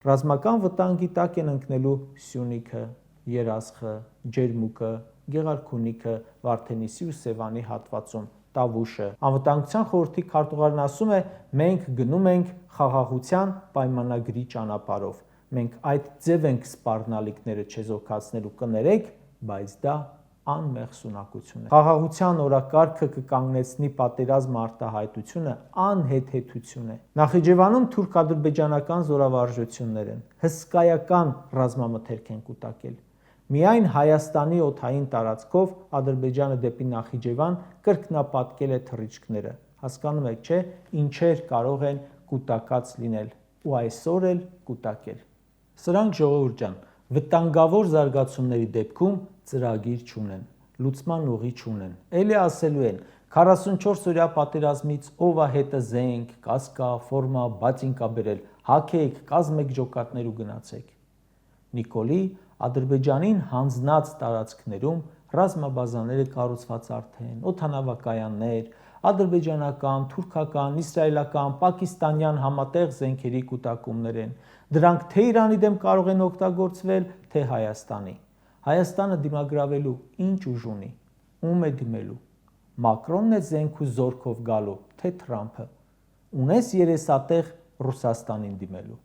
Ռազմական վտանգի տակ են ընկնելու Սյունիքը, Երասխը, Ջերմուկը, Գեղարքունիքը, Վարդենիսի ու Սևանի հատվածում, Տավուշը։ Անվտանգության խորհրդի քարտուղարն ասում է, մենք գնում ենք խաղաղության պայմանագրի ճանապարհով, մենք այդ ձև ենք սպառնալիքները չեզոքացնելու, կներեք, բայց դա անմեղսունակություն է։ Խաղաղության օրակարգը կկանգնեցնի պատերազմ արտահայտությունը, անհեթեթություն է։ Նախիջևանում թուրք-ադրբեջանական զորավարժություններ են, հսկայական ռազմամթերք են կուտակել։ Միայն Հայաստանի օդային տարածքով Ադրբեջանը դեպի Նախիջևան կրկնապատկել է թռիչքները։ Հասկանում եք, չէ՞, ինչեր կարող են կուտակած լինել ու այսօր էլ կուտակել։ Սրանք, ժողովուրդ ջան, վտանգավոր զարգացումների դեպքում ծրագիր չունեն, լուծման ուղի չունեն։ Էլի ասելու են 44-օրյա պատերազմից ով է հետը զենք, կասկա, ֆորմա, բատինկա բերել, հագեք, կազմեք ջոկատներ ու գնացեք։ Նիկոլի Ադրբեջանին հանձնած տարածքներում ռազմաբազաները կառուցված արդեն, օդանավակայաններ, ադրբեջանական, թուրքական, իսրայելական, պակիստանյան համատեղ զենքերի կուտակումներ են։ Դրանք թե Իրանի դեմ կարող են օգտագործվել, թե Հայաստանի։ Հայաստանը դիմագրավելու ինչ ուժ ունի, ում է դիմելու։ Մակրոնն է զենք ու զորքով գալու, թե Թրամփը։ Ունես երեսատեղ Ռուսաստանին դիմելու։